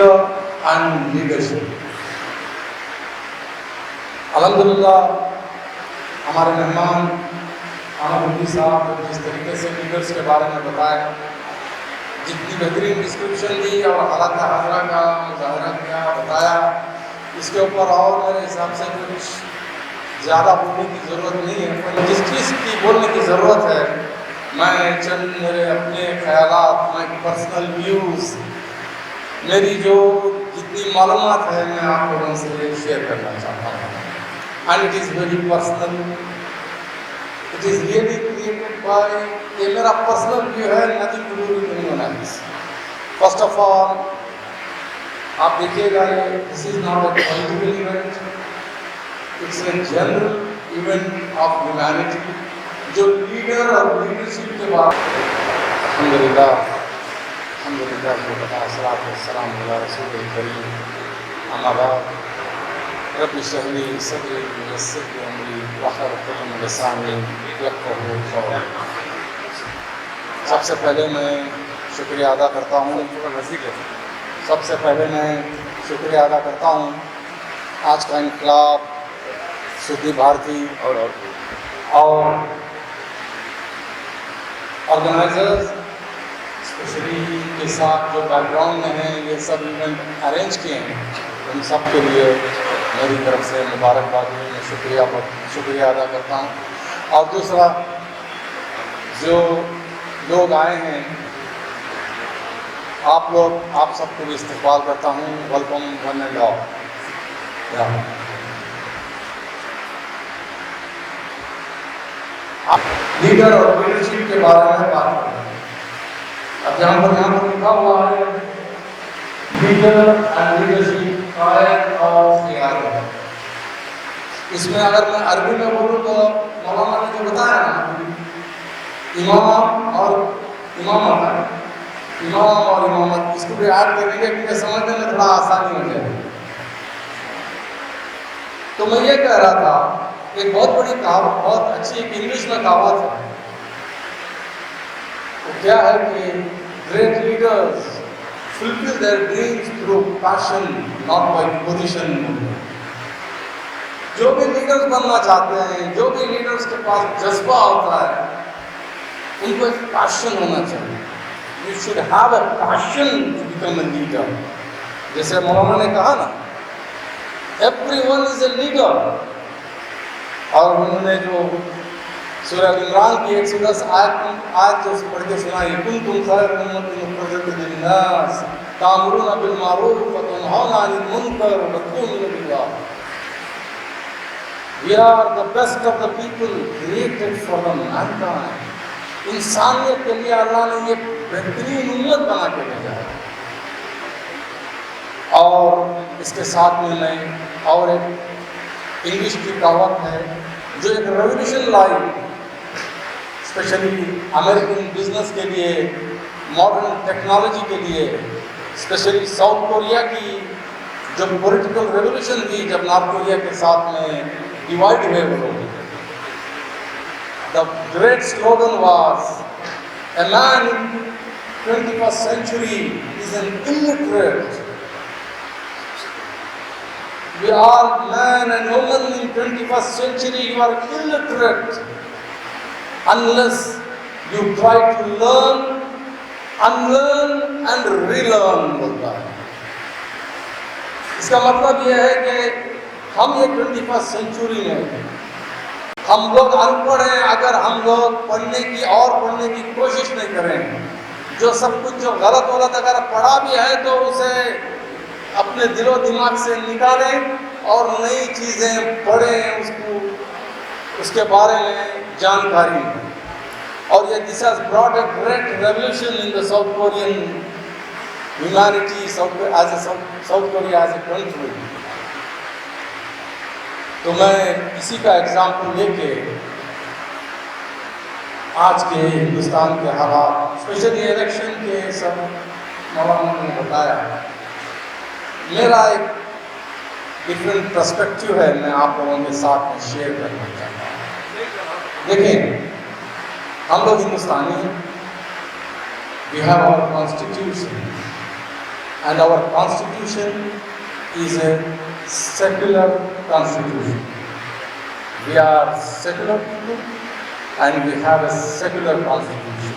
leader and leadership. الحمدللہ ہمارے مہمان عامر مفتی صاحب نے جس طریقے سے لیڈرز کے بارے میں بتایا، جتنی بہترین ڈسکرپشن دی اور حالات حاضرہ کا مظاہرہ کیا بتایا، اس کے اوپر اور میرے حساب سے کچھ زیادہ بولنے کی ضرورت نہیں ہے. پر جس چیز کی بولنے کی ضرورت ہے، میں چند میرے اپنے خیالات، مائی پرسنل ویوز، میری جو جتنی معلومات ہے میں آپ لوگوں سے شیئر کرنا چاہتا ہوں. And it is very personal. It is really created by یہ میرا personal view ہے, nothing to do with anyone else. First of all, آپ دیکھیے گا this is not a political event. It's a general event of humanity. جو leader اور leadership کے بعد الحمدللہ والصلاۃ والسلام علی رسول الکریم اما بعد رب اشرح لی صدری ویسر لی امری واحلل عقدۃ من لسانی یفقہوا قولی. سب سے پہلے میں شکریہ ادا کرتا ہوں آج کا انقلاب، سدھی بھارتی اور آرگنائزرز اسپیشلی کے ساتھ جو بیک گراؤنڈ میں ہیں، یہ سب ایونٹ ارینج کیے ہیں، ان سب کے لیے میری طرف سے مبارکباد ہے. میں شکریہ ادا کرتا ہوں. اور دوسرا، جو لوگ آئے ہیں آپ سب کو بھی استقبال کرتا ہوں. Welcome one and all. Leader اور لیڈرشپ کے بارے میں بات کریں. اب یہاں پر لکھا ہوا ہے لیڈر اینڈ لیڈرشپ قائد اور قیادت. اس میں اگر میں عربی میں بولوں تو مولانا نے جو بتایا نا، امام اور امامت، اس کو بھی ایڈ کریں گے کیونکہ سمجھنے میں تھوڑا آسانی ہو جائے. تو میں یہ کہہ رہا تھا، ایک بہت بڑی کہاوت، بہت اچھی ایک انگلش میں کہاوت ہے. وہ کیا ہے کہ great leaders fulfill their dreams through passion, not by position. جو بھی لیڈرز بننا چاہتے ہیں، جو بھی لیڈرز کے پاس جذبہ ہوتا ہے، ان کو ایک پیشن ہونا چاہیے. You should have a passion to become a leader. جیسے مولانا نے کہا نا، everyone is a leader. اور انہوں نے جو سورہ عمران کی 110 آیت جو پڑھ کے سنائی، کنتم خیر امۃ اخرجت للناس تأمرون بالمعروف وتنہون عن المنکر وتؤمنون باللہ. We are the best of the people created for the mankind. انسانیت کے لیے اللہ نے یہ بہترین امت بنا کے بھیجا ہے. اور اس کے ساتھ میں اور ایک انگلش کی کہاوت ہے جو ایک ریولیوشن لائی اسپیشلی امریکن بزنس کے لیے، ماڈرن ٹیکنالوجی کے لیے، اسپیشلی ساؤتھ کوریا کی جو پولیٹیکل ریولیوشن تھی جب نارتھ کوریا کے ساتھ میں ڈیوائڈ ہوئے وہ لوگ. The great slogan was, a man in 21st century is an illiterate. We are man and woman in 21st century, you are illiterate unless you try to learn, unlearn and relearn بولتا ہے. اس کا مطلب یہ ہے کہ ہم یہ 21st century میں ہم لوگ ان پڑھ ہیں. اگر ہم لوگ پڑھنے کی کوشش نہیں کریں، جو سب کچھ جو غلط اگر پڑھا بھی ہے تو اسے اپنے دل و دماغ سے نکالیں اور نئی چیزیں پڑھیں، اس کے بارے میں جانکاری. اور یہ this has brought a great revolution in the South Korean humanity, South Korea as a country. تو میں اسی کا ایگزامپل لے کے آج کے ہندوستان کے حالات، اسپیشلی الیکشن کے سب مولانا نے بتایا، میرا ایک ڈفرینٹ پرسپیکٹیو ہے، میں آپ لوگوں کے ساتھ میں شیئر کرنا چاہتا ہوں. دیکھیں، ہم لوگ ہندوستانی ہیں. We have our constitution. and our constitution is a secular constitution. We are secular people and we have a secular constitution.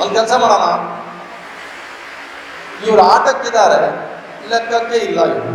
ಒಂದು ಕೆಲಸ ಮಾಡೋಣ, ಇವರು ಆಟಕ್ಕಿದ್ದಾರೆ, ಲೆಕ್ಕಕ್ಕೆ ಇಲ್ಲ ಇವರು.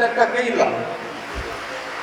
ಲೆಕ್ಕಕ್ಕೆ ಇಲ್ಲ.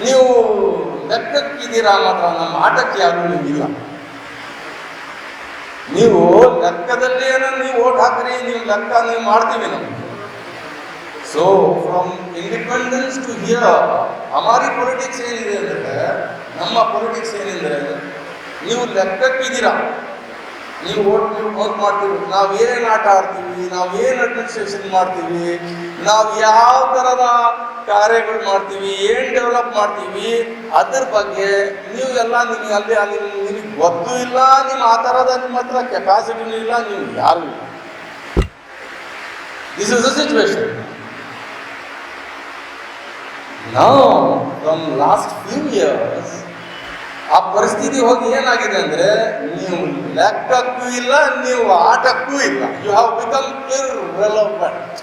ನೀವು ಲೆಕ್ಕಕ್ಕಿದ್ದೀರಾ ಮಾತ್ರ, ನಮ್ಮ ಆಟಕ್ಕೆ ಯಾರೂ ಇಲ್ಲ. ನೀವು ಲೆಕ್ಕದಲ್ಲಿ ಏನೋ ನೀವು ಓಟ್ ಹಾಕ್ರಿ, ನೀವು ಲೆಕ್ಕ ನೀವು ಮಾಡ್ತೀವಿ ನಾವು. So from independence to here ಹಮಾರಿ ಪೊಲಿಟಿಕ್ಸ್ ಏನಿದೆ ಅಂದರೆ, ನಮ್ಮ ಪೊಲಿಟಿಕ್ಸ್ ಏನಿದೆ, ನೀವು ಲೆಕ್ಕಕ್ಕಿದ್ದೀರಾ, ನೀವು ಓಟ್ ಮಾಡ್ತೀವಿ, ನಾವು ಏನು ಆಟ ಆಡ್ತೀವಿ, ನಾವು ಏನು ಅಡ್ಮಿನಿಸ್ಟ್ರೇಷನ್ ಮಾಡ್ತೀವಿ, ನಾವು ಯಾವ ಥರದ ಕಾರ್ಯಗಳು ಮಾಡ್ತೀವಿ, ಏನು ಡೆವಲಪ್ ಮಾಡ್ತೀವಿ, ಅದ್ರ ಬಗ್ಗೆ ನೀವೆಲ್ಲ ನಿಮಗೆ ಗೊತ್ತೂ ಇಲ್ಲ, ನಿಮ್ಮ ಆ ಥರದ ನಿಮ್ಮ ಹತ್ರ ಕೆಪಾಸಿಟಿನೂ ಇಲ್ಲ, ನೀವು ಯಾರೂ ಇಲ್ಲ. This is the situation. Now from last few years ಆ ಪರಿಸ್ಥಿತಿ ಹೋಗಿ ಏನಾಗಿದೆ ಅಂದರೆ, ನೀವು ಲೆಕ್ಕಕ್ಕೂ ಇಲ್ಲ, ನೀವು ಆಟಕ್ಕೂ ಇಲ್ಲ. You have become irrelevant.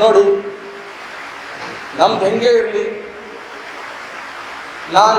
ನೋಡಿ ನಮ್ದು ಹೆಂಗೆ ಇರಲಿ, ನಾನು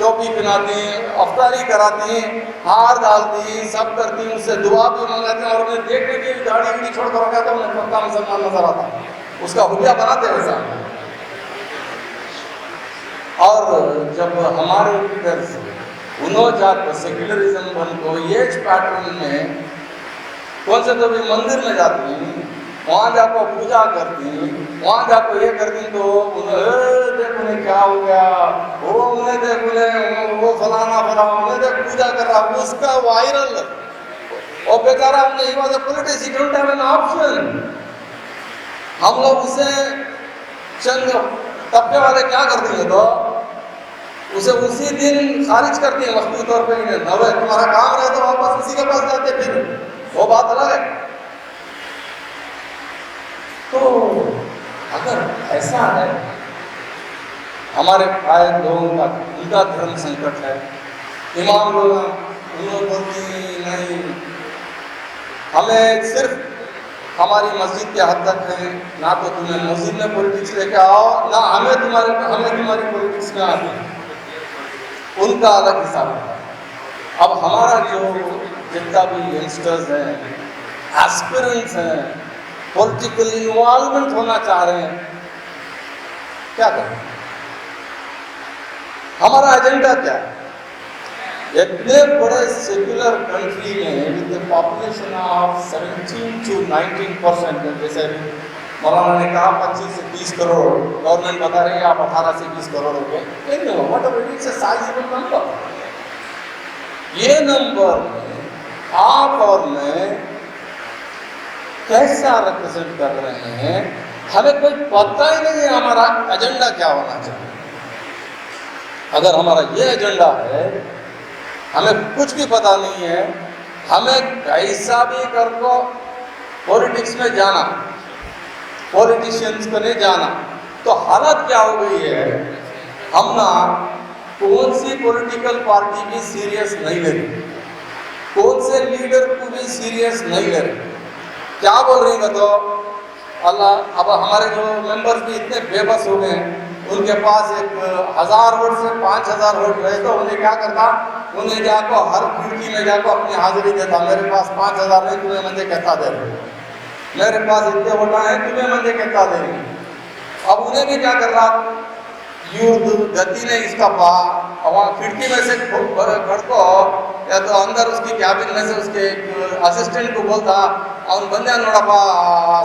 ٹوپی پہناتے ہیں، افطاری کراتے ہیں، ہار ڈالتے ہیں، سب کرتے ہیں، اس سے دعا بھی منگاتے ہیں، اور انہیں دیکھنے کے لیے داڑھی بھی چھوڑ کر رکھا تھا، انہیں پکا مسلمان نظر آتا، اس کا حلیہ بناتے ویسا۔ اور جب ہمارے لیڈرز انہوں جا کر سیکولرزم بن کو ایج پیٹرن میں کون سے تو بھی مندر میں جاتی ہیں، وہاں جا کو پوجا کرتی ہیں، وہاں جا کو یہ کرتی ہیں، تو انہیں دیکھ انہیں کیا ہو گیا، وہ انہیں دیکھ انہیں وہ فلانا فلانا انہیں دیکھ پوجا کر رہا، اس کا وائرل، اور بیچارہ انہیں he was a politics, he don't have an option. ہم لوگ اسے چند طبقے والے کیا کرتے ہیں تو اسے اسی دن خارج کرتے ہیں وقتی طور پہ، نوے تمہارا کام رہے تو واپس اسی کے پاس جاتے، پھر وہ بات الگ ہے۔ تو اگر ایسا ہے ہمارے قائد لوگوں کا، ان کا دھرم سنکٹ ہے، امام لوگ انہوں بولتی نہیں ہمیں صرف ہماری مسجد کے حد تک ہے، نہ تو تمہیں مسجد میں پولیٹکس لے کے آؤ، نہ ہمیں تمہاری پولیٹکس میں آتی، ان کا الگ حساب ہے۔ اب ہمارا جو جتنا بھی ینگسٹرز ہیں، ایسپیرنٹس ہیں، پولیٹیکل انوالومنٹ ہونا چاہ رہے ہیں، کیا کریں؟ ہمارا ایجنڈا کیا ہے؟ اتنے بڑے سیکولر کنٹری میں with a population of 17 to 19%، جیسے مولانا نے کہا 25 سے 30 کروڑ، گورنمنٹ بتا رہی ہے آپ 18 سے 20 کروڑ ہو گئے، یہ نمبر آپ اور میں کیسا ریپرزینٹ کر رہے ہیں، ہمیں کوئی پتہ ہی نہیں ہے ہمارا ایجنڈا کیا ہونا چاہیے۔ اگر ہمارا یہ ایجنڈا ہے، ہمیں کچھ بھی پتہ نہیں ہے، ہمیں کیسا بھی کر کو پولیٹکس میں جانا، پولیٹیشینز کو نہیں جانا، تو حالت کیا ہو گئی ہے، ہم نا کون سی پولیٹیکل پارٹی بھی سیریس نہیں لے رہی، کون سے لیڈر کو بھی سیریس نہیں لے رہی۔ کیا بول رہی ہیں تو اللہ، اب ہمارے جو ممبرز بھی اتنے بے بس ہو گئے ہیں، ان کے پاس 1000 ووٹ سے 5000 ووٹ رہے تو انہیں کیا کرتا، انہیں جا کو ہر کھڑکی میں جا کو اپنی حاضری دیتا، میرے پاس 5000 نہیں، تمہیں مجھے کہتا دے رہے، میرے پاس اتنے ووٹ ہیں، تمہیں مجھے کہتا دے رہے۔ اب انہیں بھی کیا کر رہا، گتی نے اس کا پا، اور وہاں کھڑکی میں سے کھڑ کو یا تو اندر اس کی کیبن میں سے اس کے اسسٹنٹ کو بولتا، ಅವ್ನು ಬಂದೆ ನೋಡಪ್ಪ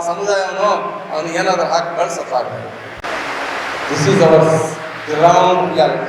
ಸಮುದಾಯವನ್ನು ಅವನು ಏನಾದರೂ ಹಾಕಿ ಕಳ್ಸಕ್ಕಾಗ। This is our ground reality.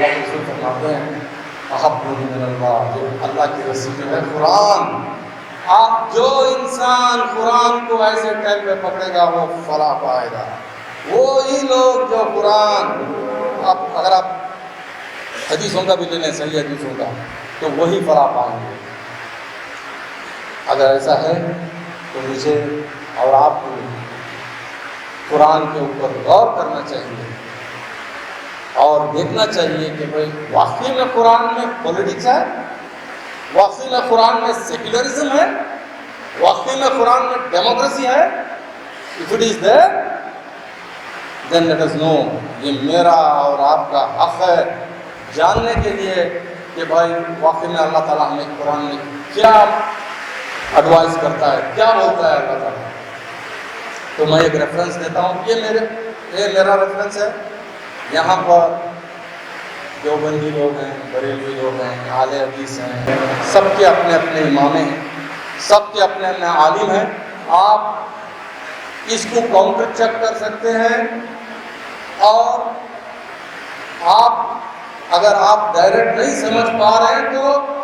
اللہ کے رسول فرماتے ہیں احب من اللہ، جو اللہ کی رسی جو ہے قرآن، آپ جو انسان قرآن کو ایسے ٹائم پہ پکڑے گا وہ فلاح پائے گا۔ وہی لوگ جو قرآن، اگر آپ حدیثوں کا بھی لے لیں، صحیح حدیثوں کا، تو وہی فلاح پائیں گے۔ اگر ایسا ہے تو مجھے اور آپ کو قرآن کے اوپر غور کرنا چاہیے اور دیکھنا چاہیے کہ بھائی واقعی میں قرآن میں پولیٹکس ہے، واقعی میں قرآن میں سیکولرزم ہے، واقعی میں قرآن میں ڈیموکریسی ہے۔ If it is there, then let us know، یہ میرا اور آپ کا حق ہے جاننے کے لیے کہ بھائی واقعی میں اللہ تعالیٰ ہمیں قرآن میں کیا ایڈوائز کرتا ہے، کیا بولتا ہے اللہ تعالیٰ۔ تو میں ایک ریفرنس دیتا ہوں، یہ میرا ریفرنس ہے۔ یہاں پر دیوبندی لوگ ہیں، بریلوی لوگ ہیں، اہل حدیث ہیں، سب کے اپنے اپنے امام ہیں، سب کے اپنے اپنے عالم ہیں۔ آپ اس کو کاؤنٹر چیک کر سکتے ہیں، اور اگر آپ ڈائریکٹ نہیں سمجھ پا رہے ہیں تو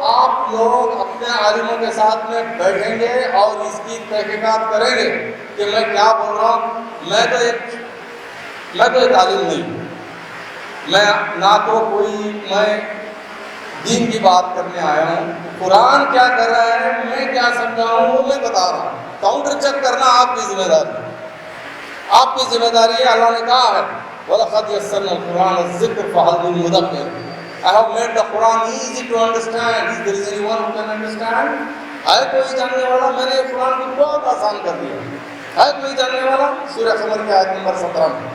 آپ لوگ اپنے عالموں کے ساتھ میں بیٹھیں گے اور اس کی تحقیقات کریں گے کہ میں کیا بول رہا ہوں۔ میں تو ایک عالم نہیں ہوں، میں نہ تو میں دین کی بات کرنے آیا ہوں۔ قرآن کیا کر رہا ہے، میں کیا سمجھا ہوں، وہ میں بتا رہا ہوں۔ کاؤنٹر چیک کرنا آپ کی ذمہ داری ہے، آپ کی ذمہ داری ہے۔ اللہ نے کہا ہے وَلَقَدْ يَسَّرْنَا الْقُرْآنَ الذِّكْرَ فَهَلْ مِن مُّدَّكِرٍ۔ I have made the Quran easy to understand. Is there anyone who can understand؟ ہے کوئی جاننے والا؟ میں نے قرآن کو بہت آسان کر دیا۔ ہے کوئی جاننے والا؟ سورہ قمر کی آیت نمبر 17 میں۔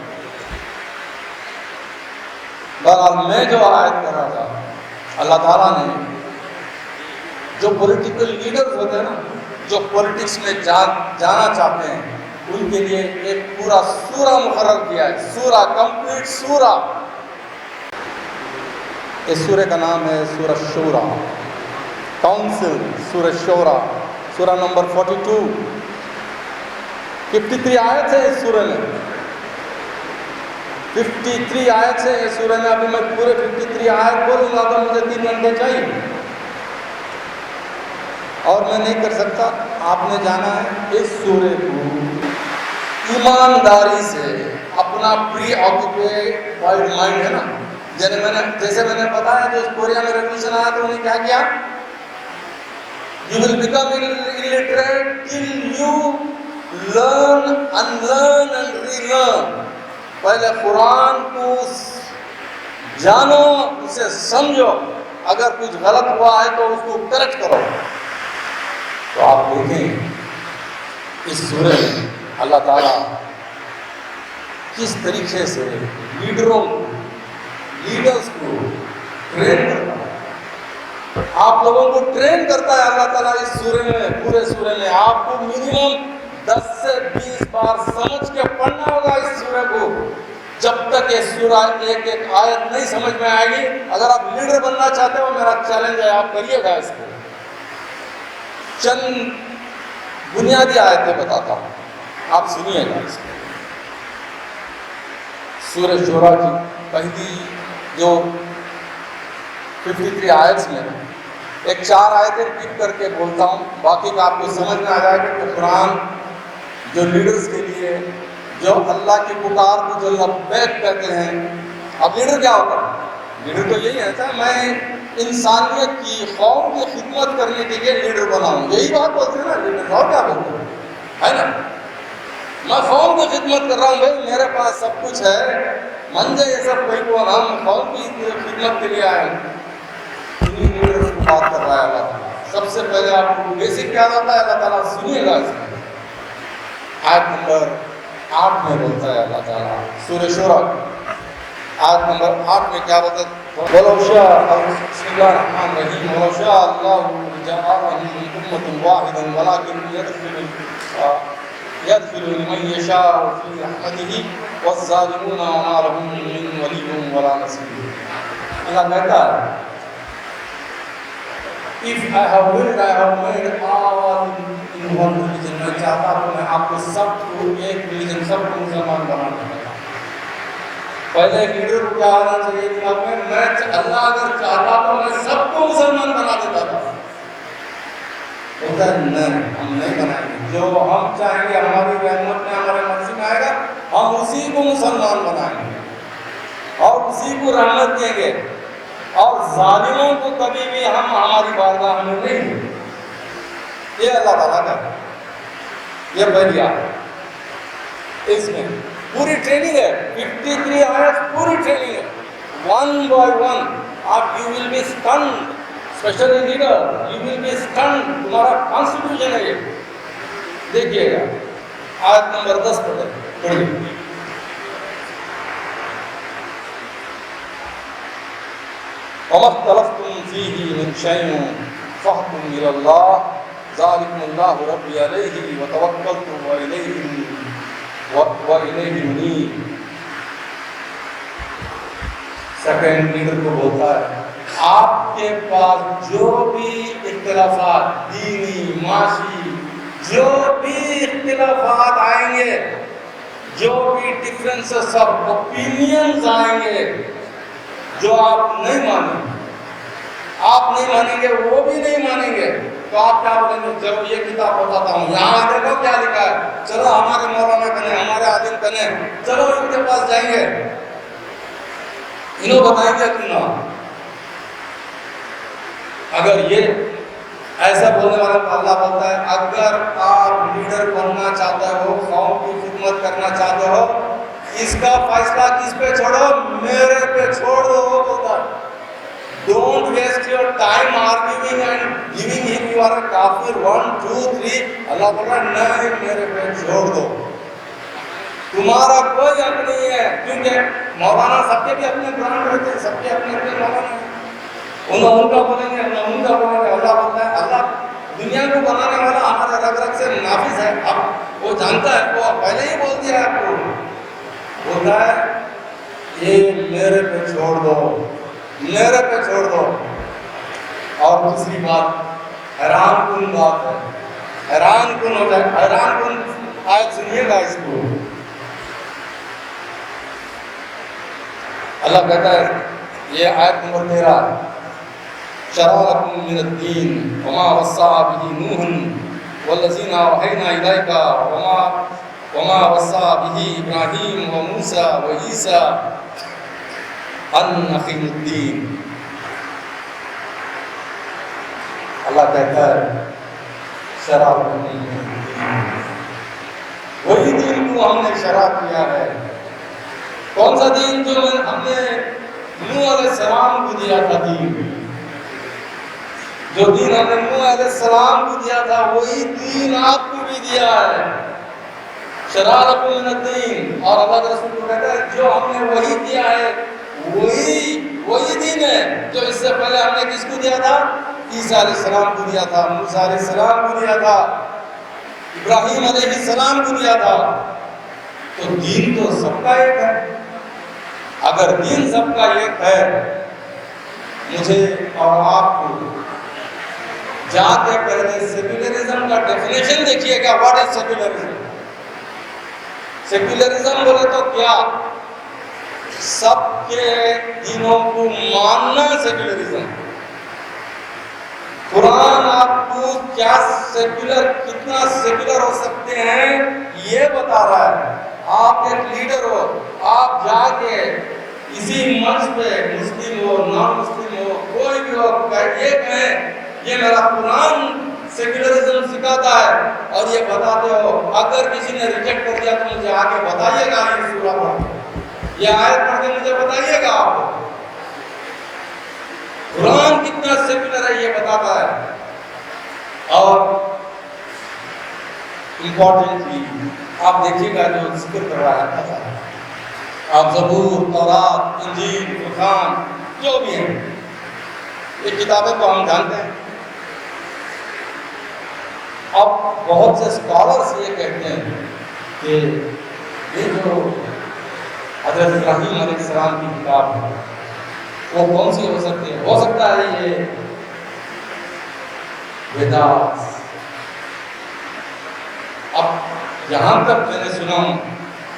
بہرحال میں جو آیت کر رہا تھا، اللہ تعالیٰ نے جو پولیٹیکل لیڈرز ہوتے ہیں نا، جو پولیٹکس میں جانا چاہتے ہیں، ان کے لیے ایک پورا سورہ مقرر کیا ہے، سورہ، کمپلیٹ سورہ۔ اس سورہ کا نام ہے سورہ شورا، کاؤنسل، سورہ شورا، سورہ نمبر 42، 53 آیت ہے اس سورہ میں، 53 آیت ہے اس سورہ میں۔ ابھی میں پورے 53 آیت بولوں گا تو مجھے 3 گھنٹے چاہیے، اور میں نہیں کر سکتا۔ آپ نے جانا ہے اس سورہ کو ایمانداری سے، اپنا پری آکوپائڈ مائنڈ ہے نا، جیسے میں نے بتایا جو اس کوریا میں ریولیوشن آیا تو انہوں نے کیا کیا، You will become illiterate till you learn, unlearn and relearn۔ پہلے قرآن کو جانو، اسے سمجھو، اگر کچھ غلط ہوا ہے تو اس کو کریکٹ کرو۔ تو آپ دیکھیں اس سورہ میں اللہ تعالیٰ کس طریقے سے لیڈرز کو ٹرین کرتا ہے، آپ لوگوں کو ٹرین کرتا ہے اللہ تعالیٰ اس سورہ میں، پورے سورہ میں۔ آپ کو منیمم 10 سے 20 بار سمجھ کے پڑھنا ہوگا اس سورہ کو، جب تک یہ سورہ ایک آیت نہیں سمجھ میں آئے گی۔ اگر آپ لیڈر بننا چاہتے ہو، میرا چیلنج ہے، آپ کریے گا اس کو۔ چند بنیادی آیتیں بتاتا ہوں، آپ سنیے گا اس کو۔ سورہ شورا کی پہلی جو 53 آیتس میں ایک 4 آیتیں پک کر کے بولتا ہوں، باقی کا آپ کو سمجھ میں آ جائے گا کہ قرآن جو لیڈرز کے لیے، جو اللہ کی پکار کو جو لبیک کہتے ہیں۔ اب لیڈر کیا ہوتا ہے؟ لیڈر تو یہی ہے کہ میں انسانیت کی، قوم کی خدمت کرنے کے لیے لیڈر بنا ہوں، یہی بات بولتے ہیں نا لیڈر، اور کیا بولتے ہیں، ہے نا؟ میں قوم کی خدمت کر رہا ہوں، بھائی میرے پاس سب کچھ ہے، منجے یہ سب کوئی کو ہم قوم کی خدمت کے لیے آئے ہیں۔ انہیں لیڈرز کو بات کر رہا ہے اللہ تعالیٰ۔ سب سے پہلے آپ کو بیسک کیا ہوتا ہے اللہ تعالیٰ، سنیے گا اس میں۔ آیت نمبر 8 میں بولتا ہے اللہ تعالیٰ، سورہ شورا آیت نمبر 8 میں کیا بولتا ہے، وَلَوْ شَاءَ، بسم اللہ الرحمن الرحیم، وَلَوْ شَاءَ اللَّهُ لَجَعَلَهُمْ أُمَّةً وَاحِدَةً وَلَكِنْ يَدْخِلُ لِمَن يَشَاءُ فِي رَحْمَتِهِ وَالظَّالِمُونَ وَمَا لَهُم مِّن وَلِيٍّ وَلَا نَصِيرٍ۔ اللہ کہتا ہے If I have willed, I have made all in one religion۔ میں چاہتا ہوں میں آپ کو سب کو ایک ریلیجن، سب کو مسلمان بنا دوں گا۔ پہلے لیڈر کو کیا ہونا چاہیے دماغ میں اللہ اگر چاہتا تو میں سب کو مسلمان بنا دیتا تھا. ہوتا ہے نہیں، ہم نہیں بنائیں گے. جو ہم چاہیں گے ہماری رحمت میں ہمارے مرضی میں آئے گا ہم اسی کو مسلمان بنائیں گے اور اسی کو رحمت دیں گے. اور ظالموں کو کبھی بھی ہم ہماری بارگاہ میں نہیں دیں. یہ اللہ تعالیٰ کا ہے. یہ پہلی آیت، اس میں پوری ٹریننگ ہے. 53 آیت پوری ٹریننگ ہے. ون بائی ون آپ you will be stand. Specially leader you will be stand. تمہارا کانسٹیٹیوشن ہے یہ. دیکھیے گا آیت نمبر 10 پڑھیے. وَمَا اخْتَلَفْتُمْ فِيهِ مِنْ شَيْءٍ فَحْكُمْ إِلَى اللَّهِ ذَلِكُمُ اللَّهُ رَبِّي عَلَيْهِ وَتَوَكَّلْتُ وَإِلَيْهِ مُنِيبٌ. سیکنڈ لیڈر کو بولتا ہے آپ کے پاس جو بھی اختلافات دینی معاشی جو بھی اختلافات آئیں گے، جو بھی ڈفرینسز آف اوپینینز آئیں گے، جو آپ نہیں مانیں گے وہ بھی نہیں مانیں گے، تو آپ کیا بولیں گے؟ چلو یہ کتاب بتاتا ہوں، یہاں دیکھو کیا لکھا ہے، چلو ہمارے مولانا کنے ہمارے عالم کنے، چلو ان کے پاس جائیں گے، انہوں بتائیں گے تم نہ. اگر یہ ایسا بولنے والا تو اللہ بولتا ہے اگر آپ لیڈر بننا چاہتے ہو، قوم کی خدمت کرنا چاہتے ہو، اس کا فیصلہ کس پہ چھوڑو؟ میرے پہ چھوڑ دو. وہ بولتا ہے don't waste your time arguing and giving ہم یو آر اے کافر 1 2 3. اللہ بول رہا ہے نہیں، میرے پہ چھوڑ دو. تمہارا کوئی حق نہیں ہے، کیونکہ مولانا سب کے بھی اپنے برانڈ رہتے ہیں، سب کے اپنے اپنے مولانا ہیں. ان کا بولیں گے ان کا بولیں گے. اللہ بولتا ہے اللہ دنیا کو بنانے والا ہمارے رگ رگ سے نافذ ہے. اب وہ جانتا ہے، وہ پہلے ہی بول دیا ہے آپ کو. بولتا ہے یہ میرے پہ چھوڑ دو، میرے پہ چھوڑ دو. اور دوسری بات حیران کن بات ہے، حیران کن ہو جائے، حیران کن آیت سنیے گا اس کو. اللہ کہتا ہے یہ آیت نمبر 13 شرع لکم من الدین وما وصى به نوح والذین اوحینا الیک وما وصى به ابراہیم وموسیٰ وعیسیٰ ان اقیموا الدین. اللہ کہتا ہے شرع لکم من الدین، وہی دین کو ہم نے شرع کیا ہے. کون سا دین؟ جو ہم نے نوح علیہ السلام کو دیا تھا. دین جو دین ہم نے نوح علیہ السلام کو دیا تھا وہی دین آپ کو بھی دیا ہے. شرع لکم من الدین. اور اللہ کے رسول کو کہتا ہے جو ہم نے وہی دیا ہے وہی دین ہے جو اس سے پہلے ہم نے کس کو دیا تھا؟ عیسیٰ علیہ السلام کو دیا تھا، موسیٰ علیہ السلام کو دیا تھا، ابراہیم علیہ السلام کو دیا تھا. تو دین تو سب کا ایک ہے. اگر دین سب کا ایک ہے، مجھے اور آپ کو جا کے پہلے سیکولرزم کا ڈیفینیشن دیکھیے گا. What is secularism? سیکولرزم بولے تو کیا؟ سب کے دینوں کو ماننا سیکولرزم. قرآن آپ کو کیا سیکولر، کتنا سیکولر ہو سکتے ہیں یہ بتا رہا ہے. آپ ایک لیڈر ہو، آپ جا کے اسی منچ پہ مسلم ہو نان مسلم ہو کوئی بھی ہو یہ کہیں یہ میرا قرآن سیکولرزم سکھاتا ہے اور یہ بتاتے ہو. اگر کسی نے ریجیکٹ کر دیا تو مجھے آگے بتائیے گا، یہ سورہ پڑھ کے، یہ آیت پڑھ کے مجھے بتائیے گا. آپ قرآن کتنا سیکولر ہے یہ بتاتا ہے. اور امپورٹنٹلی آپ دیکھیے گا جو ذکر کر رہا ہے، آپ زبور، تورات، انجیل، فرقان جو بھی ہیں یہ کتابیں تو ہم جانتے ہیں. اب بہت سے اسکالرس یہ کہتے ہیں کہ یہ جو حضرت ابراہیم علیہ السلام کی کتاب ہے وہ کون سی ہو سکتی ہے؟ ہو سکتا ہے یہ ویداس. اب جہاں تک میں نے سنا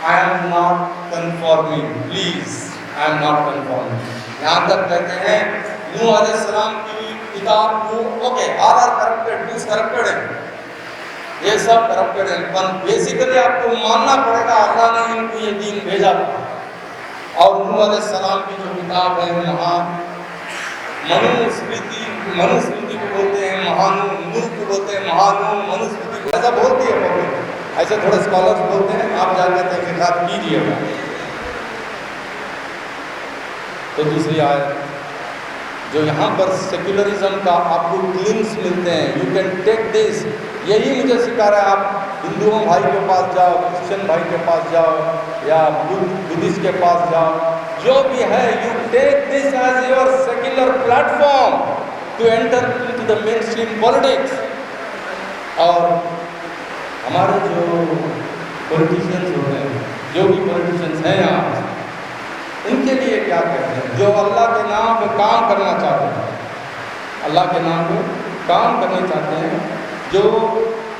I am not conforming. Please, I am not conforming. یہاں تک کہتے ہیں نوح علیہ السلام کی کتاب کو okay all are corrupted, this corrupted ہے، یہ سب کرپٹڈ ہیں، پر بیسیکلی آپ کو ماننا پڑے گا اللہ نے ان کو یہ دین بھیجا تھا۔ اور نوح علیہ السلام کی جو کتاب ہے وہاں منوسمرتی کو بولتے ہیں مہانو، نور کو بولتے ہیں مہانو، منوسمرتی کو ایسا بولتی ہے بہت، ایسے تھوڑے اسکالرس بولتے ہیں، آپ جا کے تحقیقات کیجیے گا۔ تو دوسری آیت جو یہاں پر سیکولرزم کا آپ کو گلمس ملتے ہیں، یو کین ٹیک دس، یہی مجھے سکھا رہا ہے۔ آپ ہندوؤں بھائی کے پاس جاؤ، کرسچن بھائی کے پاس جاؤ، یا بدھسٹ کے پاس جاؤ، جو بھی ہے you take this as your secular platform to enter into the mainstream politics. اور ہمارے جو پولیٹیشینس ہوتے ہیں، جو بھی پولیٹیشینس ہیں یہاں، ان کے لیے کیا کہتے ہیں؟ جو اللہ کے نام پہ کام کرنا چاہتے ہیں، اللہ کے نام پہ کام کرنا چاہتے ہیں، جو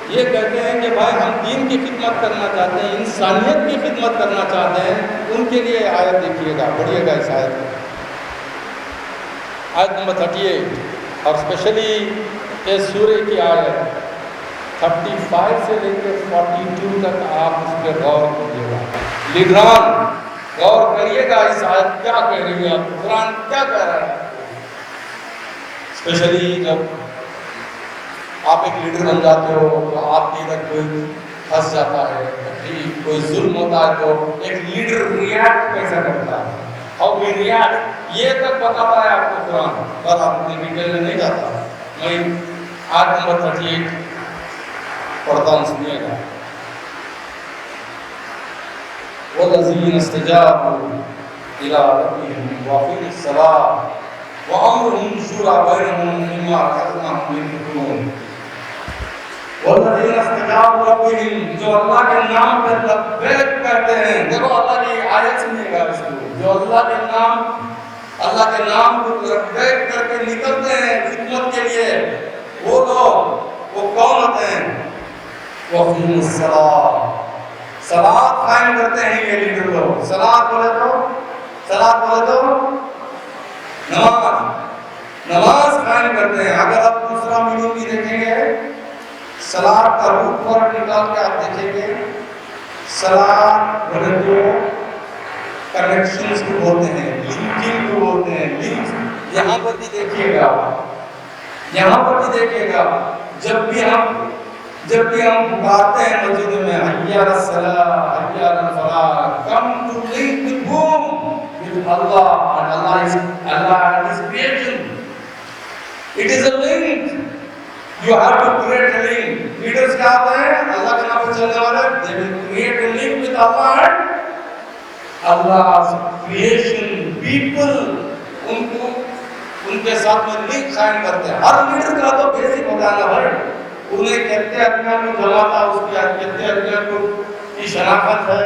یہ کہتے ہیں کہ بھائی ہم دین کی خدمت کرنا چاہتے ہیں، انسانیت کی خدمت کرنا چاہتے ہیں، ان کے لیے آیت دیکھیے گا، پڑھیے گا اس آیت کو، آیت نمبر 38، اور اسپیشلی اس سورہ کی آیت 35 سے لے کے 42 تک آپ اس پہ غور کیجیے گا۔ لیڈران غور کریے گا اس آیت کیا کہہ رہی ہے، قرآن کیا کہہ رہا ہے۔ اسپیشلی جب آپ ایک لیڈر بن جاتے ہو تو آپ کے ادھر کوئی پھنس جاتا ہے، کوئی ظلم ہوتا ہے تو ایک لیڈر ریاکٹ کیسا کرتا ہے، ہاؤ وی ریاکٹ، یہ تک بتاتا ہے آپ کو قرآن، اور آپ اتنی ڈیٹیل میں نہیں جاتا۔ میں آیت نمبر 38 پڑھتا ہوں، سنیے گا۔ وَالَّذِينَ اسْتَجَابُوا إِلَىٰ رَبِّهِمْ وَأَقَامُوا الصَّلَاةَ وَأَمْرُهُمْ شُورَىٰ بَيْنَهُمْ مِمَّا رَزَقْنَاهُمْ يُنْفِقُونَ۔ وَالَّذِينَ اسْتَجَابُوا رَبِّهِمْ، جو اللہ کے نام پہ لبیک کہتے ہیں، دیکھو اللہ کی آیت سنیے گا اس کو، جو اللہ کے نام کو لبیک کر کے نکلتے ہیں خدمت کے لیے، وہ لوگ وہ کون ہوتے ہیں؟ وَأَقِیمُوا الصَّلَاةَ، صلاۃ قائم کرتے ہیں یہ لیڈر لوگ۔ صلاۃ بولے تو نماز قائم کرتے ہیں۔ اگر آپ دوسرا میننگ بھی دیکھیں گے، صلاۃ کا روٹ ورڈ نکال کے آپ دیکھیں گے، صلاۃ بولے تو کنیکشنز کو بولتے ہیں، لنکنگ کو بولتے ہیں، لنک۔ یہاں پر بھی دیکھیے گا، جب بھی ہم پکارتے ہیں مسجد میں، حی علی الصلاۃ، حی علی الفلاح، come to link with whom? With Allah, and Allah and His creation. It is a link. You have to create a link. Leaders کیا ہوتے ہیں؟ اللہ کے نام پر چلنے والے، they will create a link with Allah and Allah's creation, people. ان کے ساتھ میں لنک قائم کرتے ہیں۔ ہر لیڈر کا تو بیسک ہوتا ہے نا بھائی، انہیں کہتے ادمیان کو جماتا، اس کی کہتے ادمیان کو کی شناخت ہے،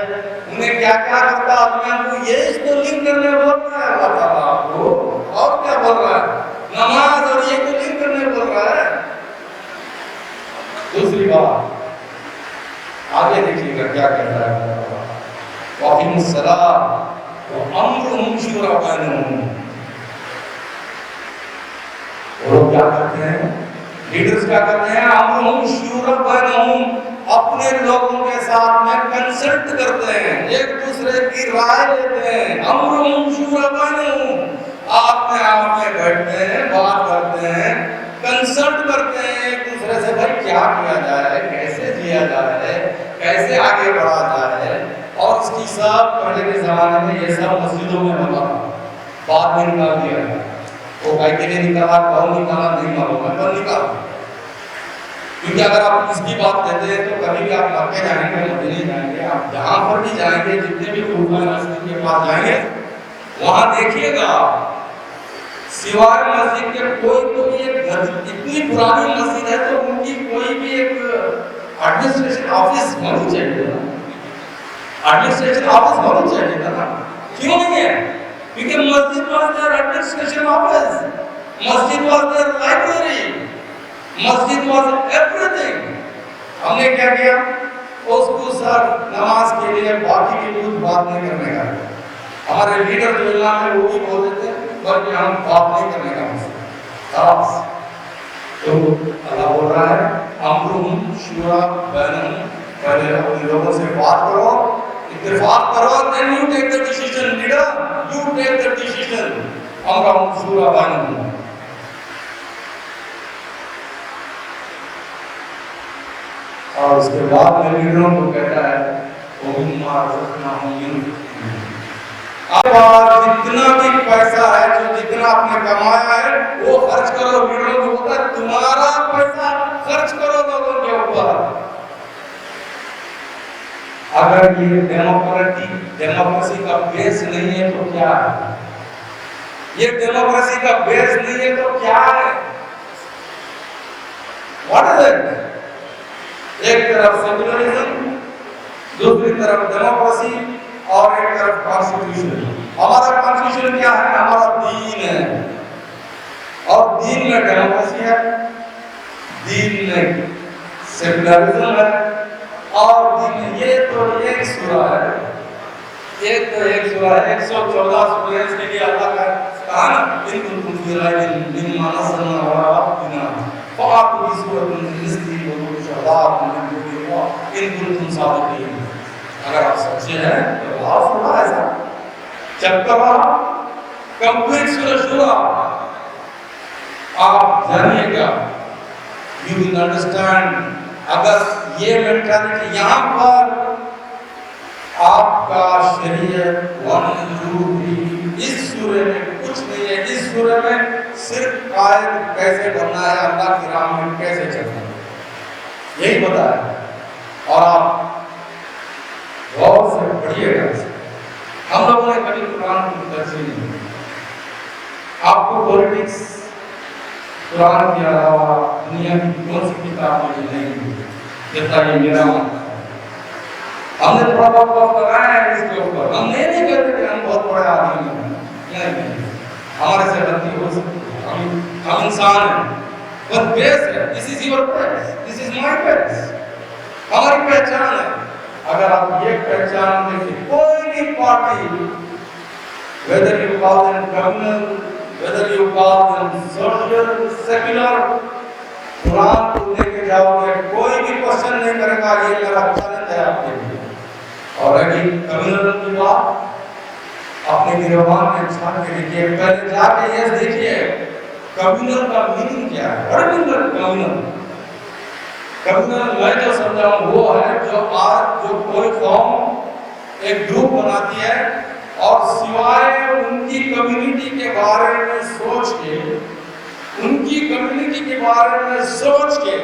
انہیں کیا کیا کرتا ادمیان کو، یہ اس کو لنک کرنے بول رہا ہے اللہ تعالیٰ آپ کو، اور کیا بول رہا ہے؟ نماز اور یہ کو لنک کرنے بول رہا ہے۔ دوسری بات آگے دیکھیے گا کیا کہتا ہے، وَأَقِیمُوا الصَّلَاةَ وَأَمْرُهُمْ شُورَىٰ بَيْنَهُمْ۔ وہ کیا کرتے ہیں؟ لیڈرز کیا کرتے ہیں؟ امرہم شورا بینہم، اپنے لوگوں کے ساتھ میں کنسلٹ کرتے ہیں، ایک دوسرے کی رائے لیتے ہیں۔ امرہم شورا بینہم، آپ میں بیٹھتے ہیں، بات کرتے ہیں، کنسلٹ کرتے ہیں ایک دوسرے سے، بھائی کیا کیا جائے، کیسے جیا جائے، کیسے آگے بڑھا جائے۔ اور اس کی سب پہلے کے زمانے میں یہ سب مسجدوں میں ہوتا تھا، بعد میں نکال دیا گیا، وہ کہیں کے لیے نکالا، کون نکالا نہیں معلوم ہے، پر نکالا۔ کیونکہ اگر آپ اس کی بات دیتے ہیں تو کبھی بھی آپ مکے جائیں گے، مدینے جائیں گے، آپ جہاں پر بھی جائیں گے، جتنے بھی خلفائے راشدین کے پاس جائیں گے، وہاں دیکھیے گا سوائے مسجد کے کوئی ایک اتنی پرانی مسجد ہے تو ان کی کوئی بھی ایک ایڈمنسٹریشن آفس ہونی چاہیے نا، ایڈمنسٹریشن آفس ہونی چاہیے نا۔ کیوں نہیں ہے؟ کیونکہ مسجد was there administration office, Masjid was there library, Masjid was every thing. ہم نے کیا کیا؟ اس کو سر نماز کے لیے باقی کی بات نہیں کرنے کا ہے. ہمارے لیڈر جو اللہ میں وہ بھی بول دیتے ہیں بلکہ ہم بات نہیں کرنے کا مسئلہ خلاص. تو اللہ بول رہا ہے امرهم شورا بینہم، پہلے اپنے لوگوں سے بات کرو، اتفاق کرو، then you take the decision. Leader, you take the decision. امرهم شورا بینہم. اور اس کے بعد میں لیڈروں کو کہتا ہے وَمِمَّا رَزَقْنَاهُمْ يُنْفِقُونَ. آپ پاس جتنا بھی پیسہ ہے جو جتنا آپ نے کمایا ہے وہ خرچ کرو. لیڈروں کو ہوتا ہے تمہارا پیسہ خرچ کرو لوگوں کے اوپر. اگر یہ ڈیموکریسی کا بیس نہیں ہے تو کیا ہے؟ یہ ڈیموکریسی کا بیس نہیں ہے تو کیا ہے؟ What is it? ایک طرف سیکولرزم، دوسری طرف ڈیموکریسی اور ایک طرف کانسٹیٹیوشن. ہمارا کانسٹیٹیوشن کیا ہے؟ ہمارا دین ہے. اور دین میں ڈیموکریسی ہے، دین میں سیکولرزم ہے، اور دین میں یہ تو ایک سورہ ہے، ایک تو ایک سورہ ہے. 114 سورہ اس کے لیے اللہ کا کہا نا ان کنتم فی ریب مما نزلنا علی عبدنا فأتوا بسورۃ من مثلہ وادعوا شہداءکم من دون اللہ ان کنتم صادقین. اگر آپ سچے ہیں تو آپ سنا ایسا چیپٹر کمپلیٹ سورہ شورا آپ جانیے گا. You will understand. اگر یہ مینٹالٹی یہاں پر آپ کا شریعت 1 2 3 اس سورے میں کچھ نہیں ہے. اس سورے میں صرف قائد کیسے بننا ہے، اللہ کی راہ میں کیسے چلنا ہے، یہی بتا ہے. اور آپ غور سے پڑھیے گا. ہم لوگوں نے کبھی قرآن کی تفسیر نہیں کی. آپ کو پولیٹکس قرآن کے علاوہ دنیا کی کون سی کتاب مجھے نہیں ملی جتنا یہ میرا ماننا ہے. ہم نے تھوڑا بہت لگایا ہے اس کے اوپر. ہم نہیں کہتے کہ ہم بہت بڑے آدمی ہیں، نہیں، ہمارے سے غلطی ہو سکتی ہے، ہم انسان ہیں. بس بیس ہے. دس از یور بیس، دس از مائی بیس. ہماری پہچان ہے. اگر آپ یہ پہچان دیکھیں کوئی بھی party whether you call them communal, whether you call them social, secular, قرآن کو لے کے جاؤ گے کوئی بھی کوشچن نہیں کرے گا. یہ میرا چیلنج ہے آپ کے لیے. اور اگر کمیونل کی بات اپنے گریبان میں چھان کے دیکھیے، پہلے جا کے یہ دیکھیے کمیونل کا میننگ کیا ہے. بڑے میننگ کمیونل میں جو سمجھا ہوں وہ ہے جو کوئی قوم ایک گروپ بناتی ہے اور سوائے ان کی کمیونٹی کے بارے میں سوچ کے، ان کی کمیونٹی کے بارے میں سوچ کے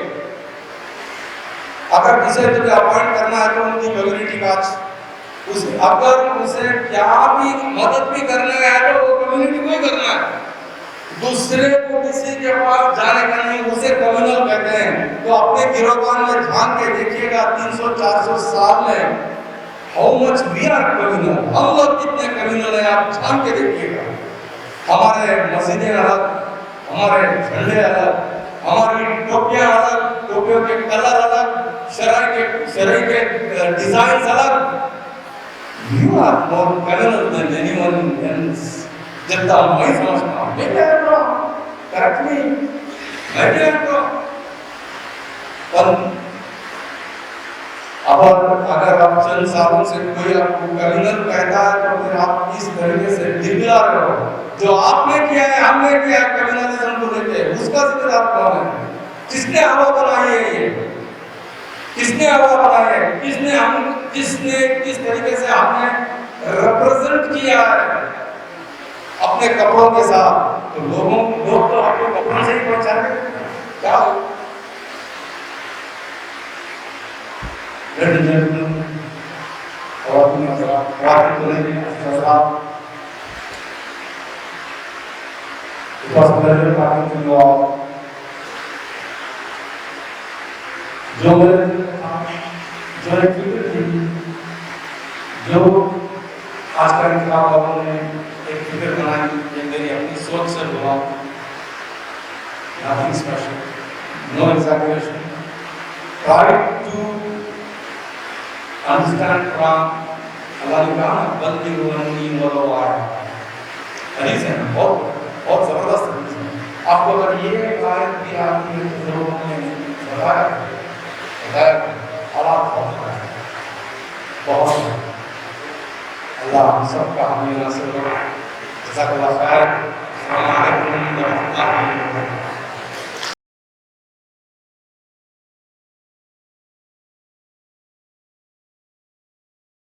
اگر کسی کو اپوائنٹ کرنا ہے تو ان کی کمیونٹی کا اگر اسے کیا بھی مدد بھی کرنا ہے تو وہ کمیونٹی کو ہی کرنا ہے. دوسرے کو کسی کے پاس جانے کا نہیں، اسے کمیونل کہتے ہیں. تو اپنے گروبان میں جھانک کے دیکھیے گا 300-400 سال میں how much we are communal. ہم لوگ کتنے کمیونل ہیں آپ جھانک کے دیکھیے گا. ہمارے مسجدیں الگ، ہمارے جھنڈے الگ، ہماری ٹوپیاں الگ، ٹوپیوں کے کلر الگ، شرعی کے ڈیزائنز الگ. You are more communal than anyone else. جتنا میں سمجھتا ہوں میں کہہ رہا ہوں کریکٹ نہیں، میں کہہ رہا ہوں. اگر آپ چند سالوں سے کوئی آپ کو کمیونل کہتا ہے تو پھر آپ اس طریقے سے ڈگلا رہے ہو. جو آپ نے کیا ہے، ہم نے کیا ہے کمیونلزم کو لے کے، اس کا ذکر آپ کون ہے؟ کس نے ہوا بنائی ہے؟ یہ کس نے ہوا بنائی ہے؟ کس طریقے سے ہم نے ریپرزینٹ کیا ہے اپنے کپڑوں کے ساتھ. تو لوگ تو آپ کو کپڑوں سے ہی پہچانے کیا ہو. اور اپنے حضرات کو لے حضرات جو آج کا انتخاب والوں نے ایک فکر بنائی کہ میری اپنی سوچ سے بولا nothing special, no exaggeration, try to understand Quran اللہ نے کہا نا بلغوا عنی ولو آیہ، حدیث ہے نا، بہت زبردست حدیث ہے. آپ کو اگر یہ آیت بھی آتی ہے تو لوگوں نے بتایا حالات بہت ہے. اللہ ہم سب کا ہمیں نصر کرے. جزاک اللہ خیر. السلام علیکم ورحمۃ اللہ وبرکاتہ.